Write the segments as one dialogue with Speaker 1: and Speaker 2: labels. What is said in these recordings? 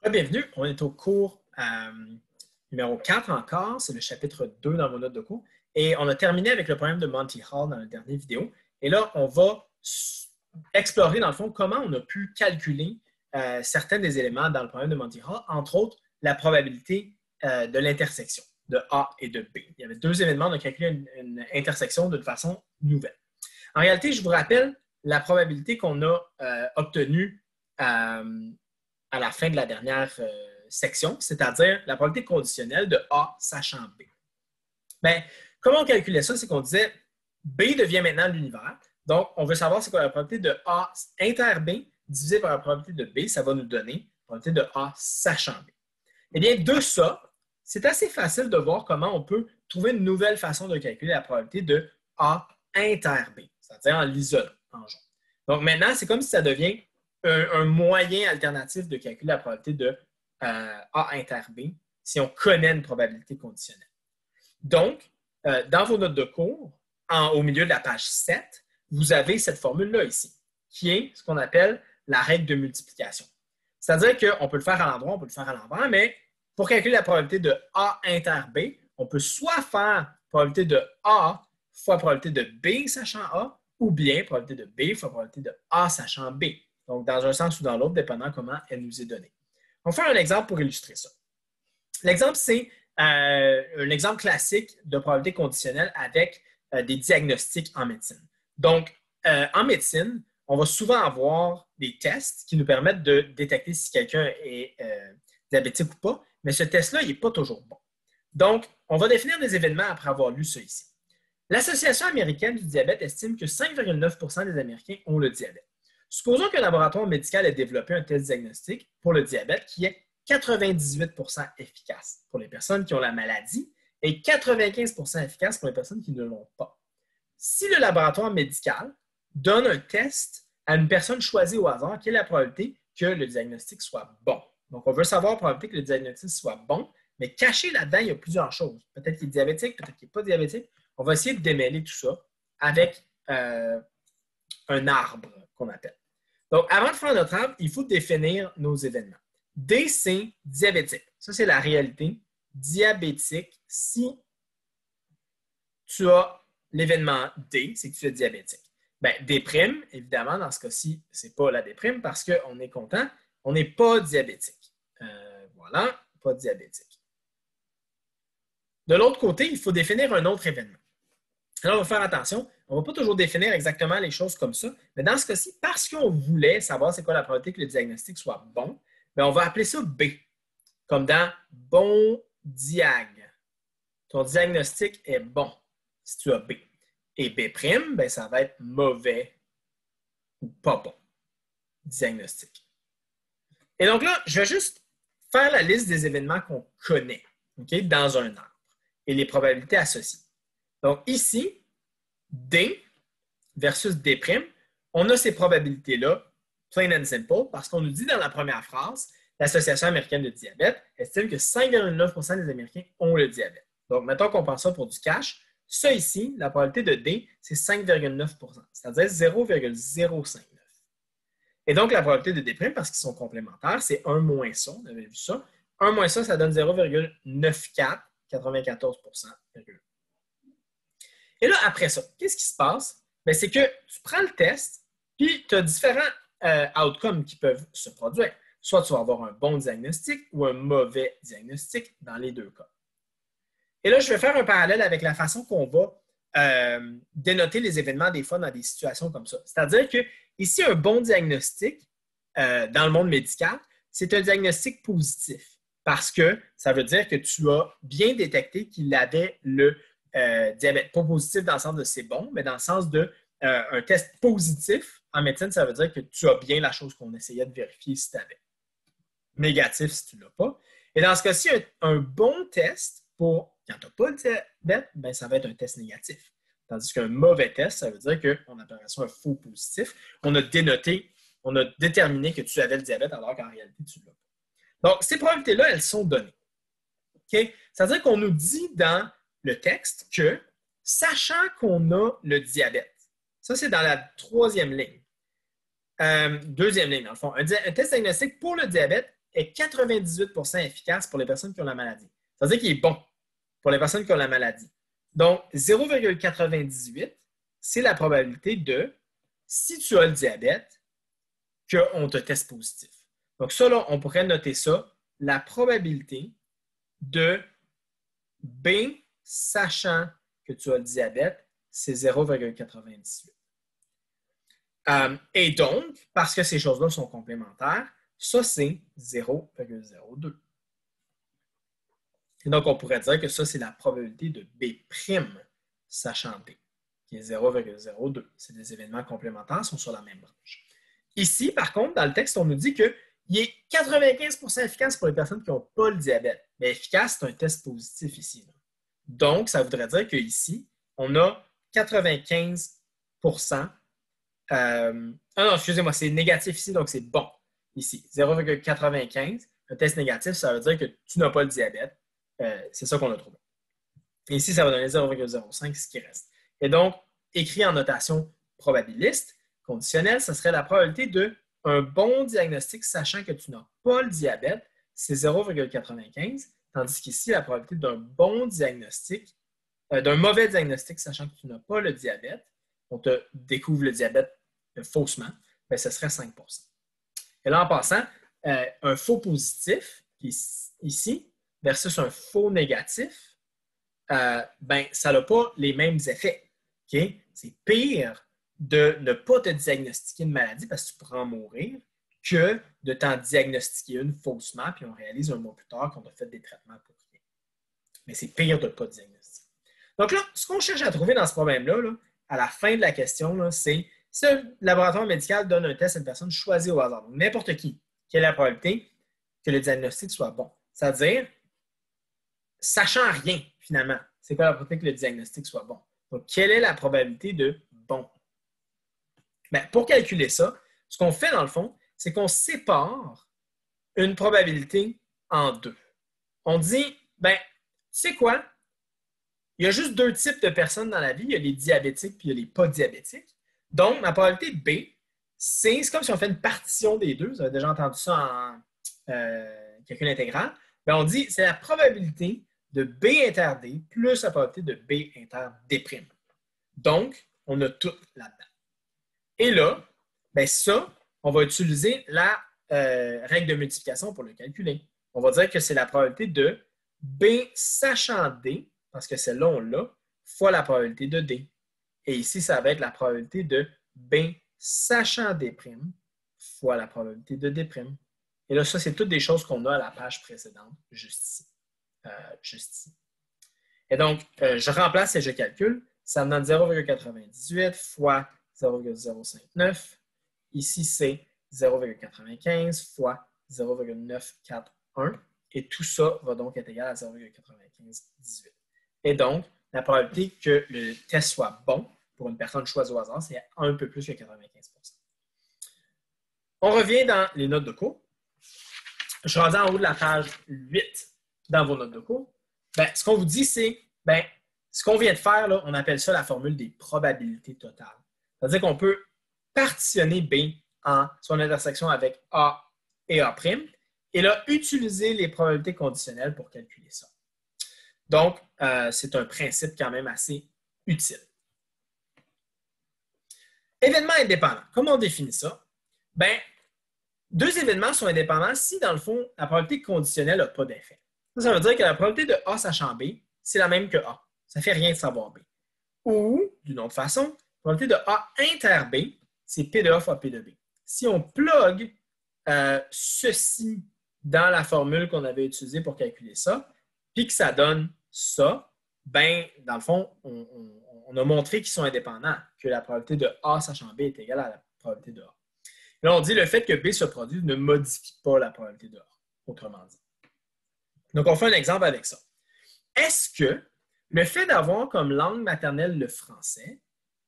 Speaker 1: Bienvenue, on est au cours numéro 4 encore, c'est le chapitre 2 dans vos notes de cours. Et on a terminé avec le problème de Monty Hall dans la dernière vidéo. Et là, on va explorer dans le fond comment on a pu calculer certains des éléments dans le problème de Monty Hall, entre autres la probabilité de l'intersection de A et de B. Il y avait deux événements, on a calculé une intersection d'une façon nouvelle. En réalité, je vous rappelle la probabilité qu'on a obtenue à la fin de la dernière section, c'est-à-dire la probabilité conditionnelle de A sachant B. Bien, comment on calculait ça? C'est qu'on disait B devient maintenant l'univers. Donc, on veut savoir c'est quoi la probabilité de A inter B divisé par la probabilité de B. Ça va nous donner la probabilité de A sachant B. Eh bien, de ça, c'est assez facile de voir comment on peut trouver une nouvelle façon de calculer la probabilité de A inter B, c'est-à-dire en l'isolant, en jaune. Donc, maintenant, c'est comme si ça devient un moyen alternatif de calculer la probabilité de A inter B si on connaît une probabilité conditionnelle. Donc, dans vos notes de cours, au milieu de la page 7, vous avez cette formule-là ici, qui est ce qu'on appelle la règle de multiplication. C'est-à-dire qu'on peut le faire à l'endroit, on peut le faire à l'envers, mais pour calculer la probabilité de A inter B, on peut soit faire probabilité de A fois probabilité de B sachant A, ou bien probabilité de B fois probabilité de A sachant B. Donc, dans un sens ou dans l'autre, dépendant comment elle nous est donnée. On va faire un exemple pour illustrer ça. L'exemple, c'est un exemple classique de probabilité conditionnelle avec des diagnostics en médecine. Donc, en médecine, on va souvent avoir des tests qui nous permettent de détecter si quelqu'un est diabétique ou pas, mais ce test-là, il n'est pas toujours bon. Donc, on va définir des événements après avoir lu ça ici. L'Association américaine du diabète estime que 5,9 % des Américains ont le diabète. Supposons qu'un laboratoire médical ait développé un test diagnostic pour le diabète qui est 98 % efficace pour les personnes qui ont la maladie et 95 % efficace pour les personnes qui ne l'ont pas. Si le laboratoire médical donne un test à une personne choisie au hasard, quelle est la probabilité que le diagnostic soit bon? Donc, on veut savoir la probabilité que le diagnostic soit bon, mais caché là-dedans, il y a plusieurs choses. Peut-être qu'il est diabétique, peut-être qu'il n'est pas diabétique. On va essayer de démêler tout ça avec un arbre qu'on appelle. Donc, avant de faire notre arbre, il faut définir nos événements. D, c'est diabétique. Ça, c'est la réalité. Diabétique, si tu as l'événement D, c'est que tu es diabétique. Bien, D', évidemment, dans ce cas-ci, ce n'est pas la D' parce qu'on est content, on n'est pas diabétique. Voilà, pas diabétique. De l'autre côté, il faut définir un autre événement. Alors, on va faire attention, on ne va pas toujours définir exactement les choses comme ça, mais dans ce cas-ci, parce qu'on voulait savoir c'est quoi la probabilité que le diagnostic soit bon, bien, on va appeler ça B, comme dans bon diag. Ton diagnostic est bon si tu as B. Et B', bien, ça va être mauvais ou pas bon diagnostic. Et donc là, je vais juste faire la liste des événements qu'on connaît dans un arbre et les probabilités associées. Donc ici, D versus D', on a ces probabilités-là, plain and simple, parce qu'on nous dit dans la première phrase, l'Association américaine de diabète estime que 5,9 % des Américains ont le diabète. Donc, mettons qu'on prend ça pour du cash. Ça ici, la probabilité de D, c'est 5,9 %, c'est-à-dire 0,059. Et donc, la probabilité de D', parce qu'ils sont complémentaires, c'est 1 moins ça, on avait vu ça. 1 moins ça, ça donne 0,94, 94 %. Et là, après ça, qu'est-ce qui se passe? Bien, c'est que tu prends le test, puis tu as différents outcomes qui peuvent se produire. Soit tu vas avoir un bon diagnostic ou un mauvais diagnostic dans les deux cas. Et là, je vais faire un parallèle avec la façon qu'on va dénoter les événements des fois dans des situations comme ça. C'est-à-dire que ici, un bon diagnostic dans le monde médical, c'est un diagnostic positif parce que ça veut dire que tu as bien détecté qu'il avait le diabète. Pas positif dans le sens de c'est bon, mais dans le sens de un test positif en médecine, ça veut dire que tu as bien la chose qu'on essayait de vérifier si tu avais. Négatif si tu ne l'as pas. Et dans ce cas-ci, un bon test pour quand tu n'as pas le diabète, ben, ça va être un test négatif. Tandis qu'un mauvais test, ça veut dire qu'on appelle ça un faux positif. On a déterminé que tu avais le diabète alors qu'en réalité, tu ne l'as pas. Donc, ces probabilités-là, elles sont données. Okay? C'est-à-dire qu'on nous dit dans le texte que, sachant qu'on a le diabète, ça c'est dans la troisième ligne, deuxième ligne dans le fond, un test diagnostic pour le diabète est 98% efficace pour les personnes qui ont la maladie. Ça veut dire qu'il est bon pour les personnes qui ont la maladie. Donc, 0,98, c'est la probabilité de, si tu as le diabète, qu'on te teste positif. Donc, ça, là, on pourrait noter ça, la probabilité de B, sachant que tu as le diabète, c'est 0,98. Et donc, parce que ces choses-là sont complémentaires, ça, c'est 0,02. Et donc, on pourrait dire que ça, c'est la probabilité de B', sachant D, qui est 0,02. C'est des événements complémentaires, sont sur la même branche. Ici, par contre, dans le texte, on nous dit qu'il est 95% efficace pour les personnes qui n'ont pas le diabète. Mais efficace, c'est un test positif ici. Là. Donc, ça voudrait dire qu'ici, on a 95%. Non, excusez-moi, c'est négatif ici, donc c'est bon ici. 0,95. Un test négatif, ça veut dire que tu n'as pas le diabète. C'est ça qu'on a trouvé. Et ici, ça va donner 0,05, ce qui reste. Et donc, écrit en notation probabiliste, conditionnelle, ce serait la probabilité d'un bon diagnostic, sachant que tu n'as pas le diabète, c'est 0,95, tandis qu'ici, la probabilité d'un bon diagnostic, d'un mauvais diagnostic, sachant que tu n'as pas le diabète, on te découvre le diabète faussement, bien, ce serait 5%. Et là, en passant, un faux positif, qui est ici, versus un faux négatif, ben, ça n'a pas les mêmes effets. Okay? C'est pire de ne pas te diagnostiquer une maladie parce que tu pourras en mourir que de t'en diagnostiquer une faussement, puis on réalise un mois plus tard qu'on a fait des traitements pour rien. Mais c'est pire de ne pas te diagnostiquer. Donc là, ce qu'on cherche à trouver dans ce problème-là, là, à la fin de la question, c'est si un laboratoire médical donne un test à une personne choisie au hasard, donc n'importe qui, quelle est la probabilité que le diagnostic soit bon? C'est-à-dire, sachant rien, finalement, c'est quoi la probabilité que le diagnostic soit bon? Donc, quelle est la probabilité de bon? Bien, pour calculer ça, ce qu'on fait dans le fond, c'est qu'on sépare une probabilité en deux. On dit, ben, tu sais quoi? Il y a juste deux types de personnes dans la vie. Il y a les diabétiques puis il y a les pas diabétiques. Donc, ma probabilité B, c'est comme si on fait une partition des deux. Vous avez déjà entendu ça en calcul intégral. Bien, on dit, c'est la probabilité de B inter D plus la probabilité de B inter D'. Donc, on a tout là-dedans. Et là, bien ça, on va utiliser la règle de multiplication pour le calculer. On va dire que c'est la probabilité de B sachant D, parce que celle-là, on l'a, fois la probabilité de D. Et ici, ça va être la probabilité de B sachant D' fois la probabilité de D'. Et là, ça, c'est toutes des choses qu'on a à la page précédente, juste ici. Et donc, je remplace et je calcule. Ça me donne 0,98 fois 0,059. Ici, c'est 0,95 fois 0,941. Et tout ça va donc être égal à 0,9518. Et donc, la probabilité que le test soit bon pour une personne choisie au hasard, c'est un peu plus que 95%. On revient dans les notes de cours. Je suis rendu en haut de la page 8 dans vos notes de cours. Bien, ce qu'on vous dit, c'est, bien, ce qu'on vient de faire, là, on appelle ça la formule des probabilités totales. C'est-à-dire qu'on peut partitionner B en son intersection avec A et A', et là, utiliser les probabilités conditionnelles pour calculer ça. Donc, c'est un principe quand même assez utile. Événements indépendants. Comment on définit ça? Bien, deux événements sont indépendants si, dans le fond, la probabilité conditionnelle n'a pas d'effet. Ça veut dire que la probabilité de A sachant B, c'est la même que A. Ça ne fait rien de savoir B. Ou, d'une autre façon, la probabilité de A inter B, c'est P de A fois P de B. Si on plug ceci dans la formule qu'on avait utilisée pour calculer ça, puis que ça donne ça, ben, dans le fond, on a montré qu'ils sont indépendants, que la probabilité de A sachant B est égale à la probabilité de A. Là, on dit le fait que B se produise ne modifie pas la probabilité de A, autrement dit. Donc, on fait un exemple avec ça. Est-ce que le fait d'avoir comme langue maternelle le français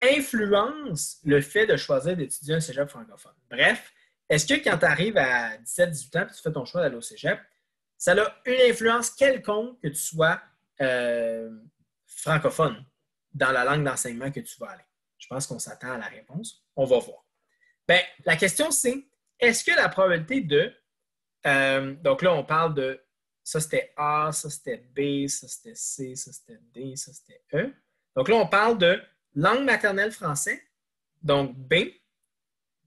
Speaker 1: influence le fait de choisir d'étudier un cégep francophone? Bref, est-ce que quand tu arrives à 17-18 ans et tu fais ton choix d'aller au cégep, ça a une influence quelconque que tu sois francophone dans la langue d'enseignement que tu vas aller? Je pense qu'on s'attend à la réponse. On va voir. Bien, la question, c'est, est-ce que la probabilité de Donc là, on parle de ça, c'était A, ça, c'était B, ça, c'était C, ça, c'était D, ça, c'était E. Donc là, on parle de langue maternelle français, donc B,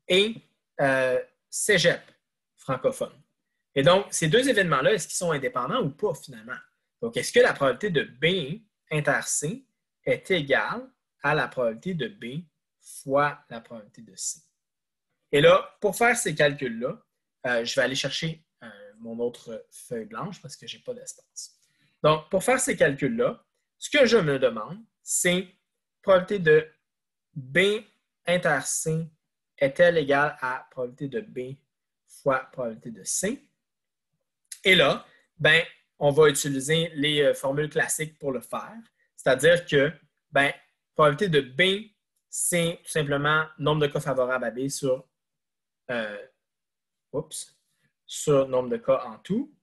Speaker 1: et cégep francophone. Et donc, ces deux événements-là, est-ce qu'ils sont indépendants ou pas, finalement? Donc, est-ce que la probabilité de B inter-C est égale à la probabilité de B fois la probabilité de C? Et là, pour faire ces calculs-là, je vais aller chercher mon autre feuille blanche parce que je n'ai pas d'espace. Donc, pour faire ces calculs-là, ce que je me demande, c'est probabilité de B inter-C est-elle égale à probabilité de B fois probabilité de C? Et là, ben, on va utiliser les formules classiques pour le faire. C'est-à-dire que ben, probabilité de B, c'est tout simplement nombre de cas favorables à B sur nombre de cas en tout.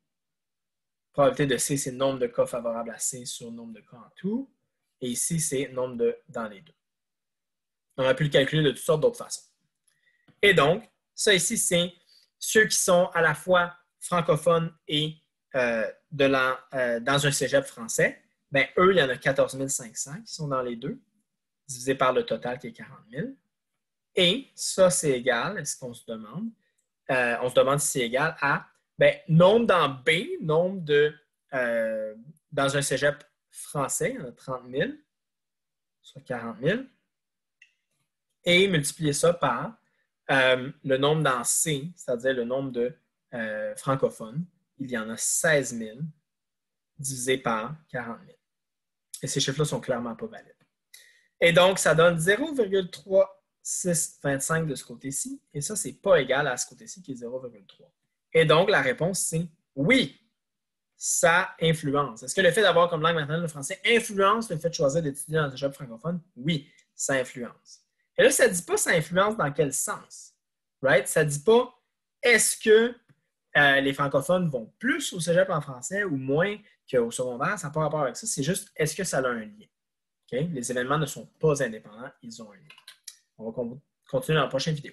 Speaker 1: Probabilité de C, c'est nombre de cas favorables à C sur nombre de cas en tout. Et ici, c'est nombre dans les deux. On a pu le calculer de toutes sortes d'autres façons. Et donc, ça ici, c'est ceux qui sont à la fois francophones et dans un cégep français. Ben, eux, il y en a 14 500 qui sont dans les deux, divisé par le total qui est 40 000. Et ça, c'est égal, est-ce qu'on se demande? On se demande si c'est égal à nombre dans B, nombre dans un cégep français, il y en a 30 000, soit 40 000, et multiplier ça par le nombre dans C, c'est-à-dire le nombre de francophones. Il y en a 16 000 divisé par 40 000. Et ces chiffres-là sont clairement pas valides. Et donc, ça donne 0,3625 de ce côté-ci. Et ça, c'est pas égal à ce côté-ci qui est 0,3. Et donc, la réponse, c'est oui, ça influence. Est-ce que le fait d'avoir comme langue maternelle le français influence le fait de choisir d'étudier dans un cégep francophone? Oui, ça influence. Et là, ça ne dit pas ça influence dans quel sens. Right? Ça ne dit pas est-ce que les francophones vont plus au cégep en français ou moins qu'au secondaire. Ça n'a pas rapport avec ça. C'est juste est-ce que ça a un lien. Okay? Les événements ne sont pas indépendants, ils ont un lien. On va continuer dans la prochaine vidéo.